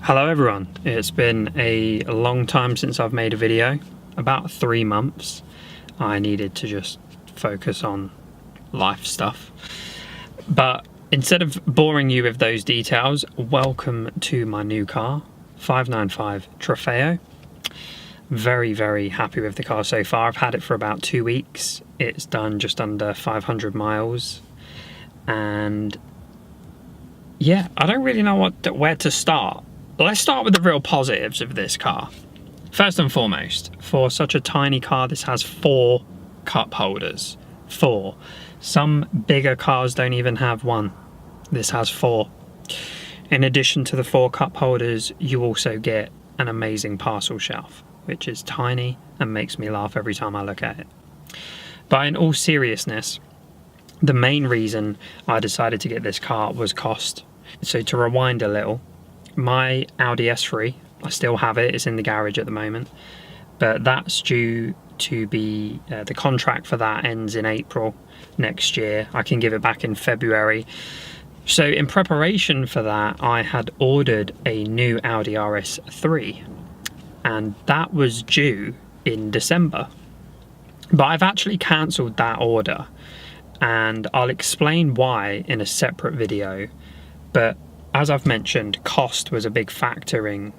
Hello everyone, it's been a long time since I've made a video, about 3 months. I needed to just focus on life stuff. But instead of boring you with those details, welcome to my new car, 595 Trofeo. Very happy with the car so far. I've had it for about 2 weeks. It's done just under 500 miles. And yeah, I don't really know where to start. Let's start with the real positives of this car. First and foremost, for such a tiny car, this has 4 cup holders. 4. Some bigger cars don't even have 1. This has 4. In addition to the 4 cup holders, you also get an amazing parcel shelf, which is tiny and makes me laugh every time I look at it. But in all seriousness, the main reason I decided to get this car was cost. So to rewind a little, my Audi S3, I still have it, it's in the garage at the moment, but that's due to be, the contract for that ends in April next year. I can give it back in February. So in preparation for that, I had ordered a new Audi S3, and that was due in December. But I've actually cancelled that order, and I'll explain why in a separate video. But as I've mentioned, cost was a big factor in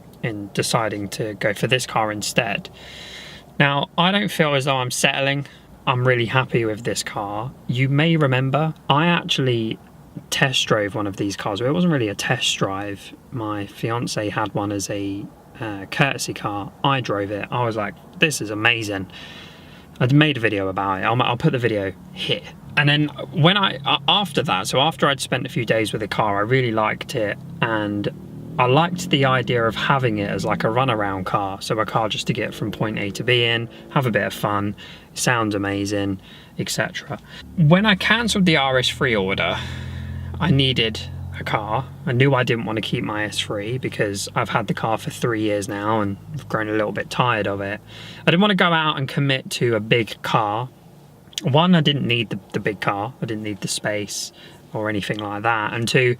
deciding to go for this car instead. Now, I don't feel as though I'm settling. I'm really happy with this car. You may remember, I actually test drove one of these cars. Well, it wasn't really a test drive. My fiance had one as a courtesy car. I drove it. I was like, this is amazing. I'd made a video about it. I'll put the video here. And then when after that, so after I'd spent a few days with the car, I really liked it, and I liked the idea of having it as like a runaround car. So a car just to get from point A to B in, have a bit of fun, sounds amazing, etc. When I cancelled the RS3 order, I needed a car. I knew I didn't want to keep my S3 because I've had the car for 3 years now and I've grown a little bit tired of it. I didn't want to go out and commit to a big car. One, I didn't need the big car. I didn't need the space or anything like that. And 2,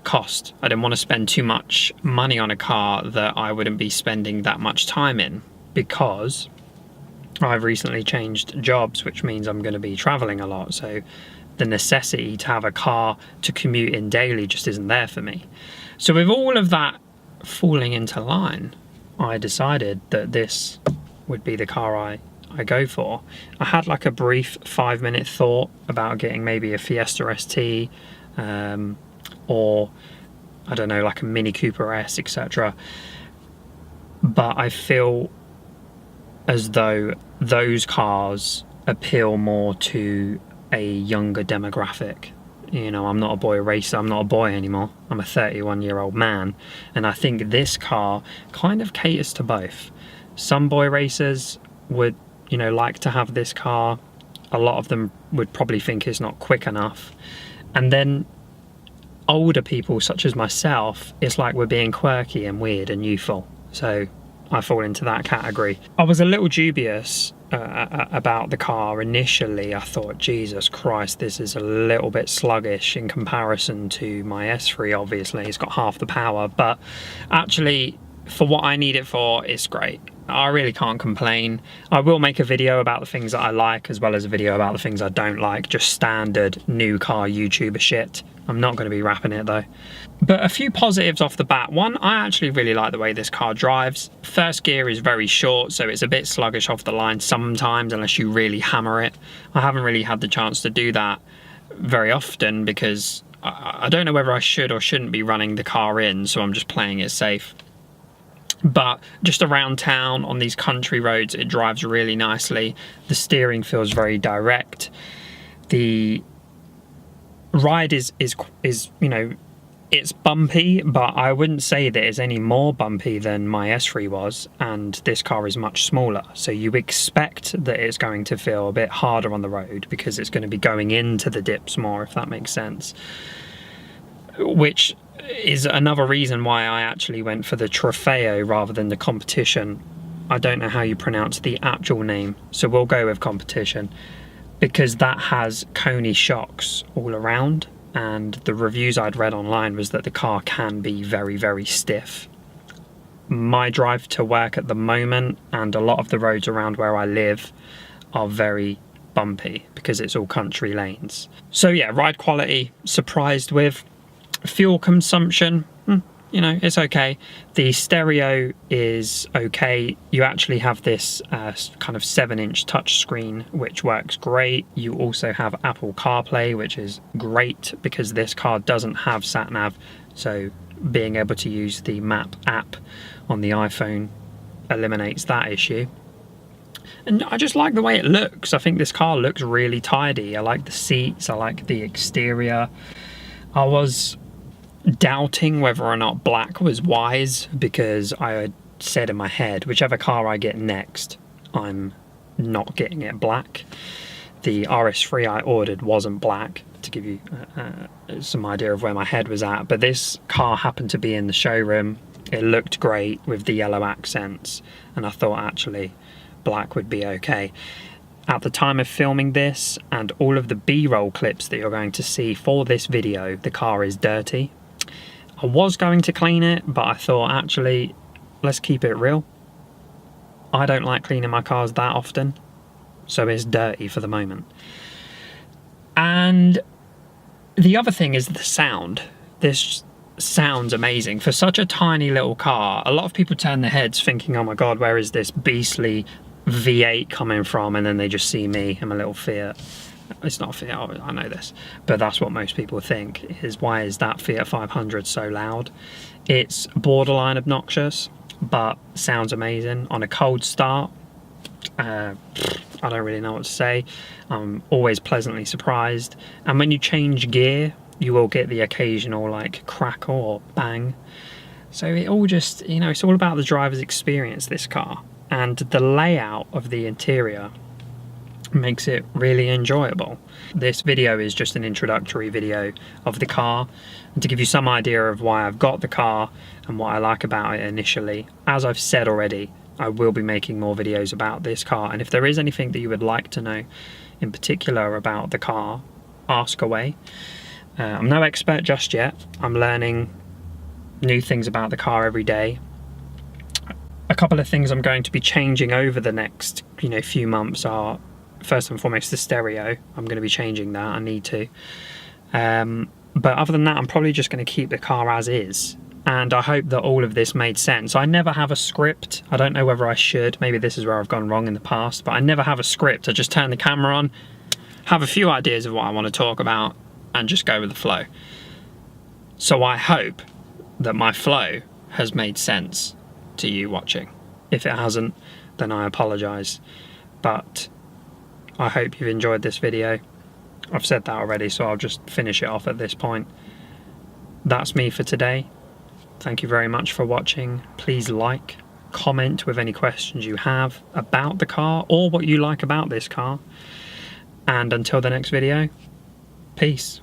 cost. I didn't want to spend too much money on a car that I wouldn't be spending that much time in, because I've recently changed jobs, which means I'm going to be traveling a lot. So the necessity to have a car to commute in daily just isn't there for me. So with all of that falling into line, I decided that this would be the car I go for. I had like a brief 5-minute thought about getting maybe a Fiesta ST, or I don't know, like a Mini Cooper S, etc. But I feel as though those cars appeal more to a younger demographic. You know, I'm not a boy racer, I'm not a boy anymore. I'm a 31-year-old man, and I think this car kind of caters to both. Some boy racers would, you know, like to have this car. A lot of them would probably think it's not quick enough. And then older people such as myself, it's like we're being quirky and weird and youthful. So I fall into that category. I was a little dubious about the car initially. I thought, Jesus Christ, this is a little bit sluggish in comparison to my S3, obviously. It's got half the power, but actually, for what I need it for, it's great. I really can't complain. I will make a video about the things that I like, as well as a video about the things I don't like, just standard new car YouTuber shit. I'm not going to be rapping it though. But a few positives off the bat. One, I actually really like the way this car drives. First gear is very short, so it's a bit sluggish off the line sometimes, unless you really hammer it. I haven't really had the chance to do that very often because I don't know whether I should or shouldn't be running the car in, so I'm just playing it safe. But just around town on these country roads, it drives really nicely. The steering feels very direct. The ride is you know, it's bumpy, but I wouldn't say that it's any more bumpy than my S3 was, and this car is much smaller. So you expect that it's going to feel a bit harder on the road because it's going to be going into the dips more, if that makes sense. Which is another reason why I actually went for the Trofeo rather than the competition. I don't know how you pronounce the actual name, so we'll go with competition, because that has Coney shocks all around, and the reviews I'd read online was that the car can be very stiff. my drive to work at the moment and a lot of the roads around where I live are very bumpy because it's all country lanes. So yeah, ride quality, surprised with. Fuel consumption, you know, it's okay. The stereo is okay. You actually have this kind of 7-inch touchscreen, which works great. You also have Apple CarPlay, which is great because this car doesn't have sat-nav. So being able to use the map app on the iPhone eliminates that issue. And I just like the way it looks. I think this car looks really tidy. I like the seats, I like the exterior. I was doubting whether or not black was wise because I had said in my head, whichever car I get next, I'm not getting it black. The RS3 I ordered wasn't black, to give you some idea of where my head was at, but this car happened to be in the showroom. It looked great with the yellow accents, and I thought actually black would be okay. At the time of filming this and all of the B-roll clips that you're going to see for this video, the car is dirty. I was going to clean it, but I thought actually let's keep it real. I don't like cleaning my cars that often, so it's dirty for the moment. And the other thing is the sound. This sounds amazing. For such a tiny little car, a lot of people turn their heads thinking, oh my god, where is this beastly V8 coming from? And then they just see me and my little Fiat. It's not a Fiat, I know this, but that's what most people think, is why is that Fiat 500 so loud? It's borderline obnoxious, but sounds amazing. On a cold start, I don't really know what to say. I'm always pleasantly surprised. And when you change gear, you will get the occasional like crackle or bang. So it all just, you know, it's all about the driver's experience, this car. And the layout of the interior makes it really enjoyable. This video is just an introductory video of the car and to give you some idea of why I've got the car and what I like about it initially. As I've said already, I will be making more videos about this car, and if there is anything that you would like to know in particular about the car, ask away. I'm no expert just yet. I'm learning new things about the car every day. A couple of things I'm going to be changing over the next, you know, few months are, first and foremost, the stereo. I'm going to be changing that, I need to. But other than that, I'm probably just going to keep the car as is. And I hope that all of this made sense. I never have a script. I don't know whether I should. Maybe this is where I've gone wrong in the past, but I never have a script. I just turn the camera on, have a few ideas of what I want to talk about, and just go with the flow. So I hope that my flow has made sense to you watching. If it hasn't, then I apologise. But I hope you've enjoyed this video. I've said that already, so I'll just finish it off at this point. That's me for today. Thank you very much for watching. Please like, comment with any questions you have about the car or what you like about this car. And until the next video, peace.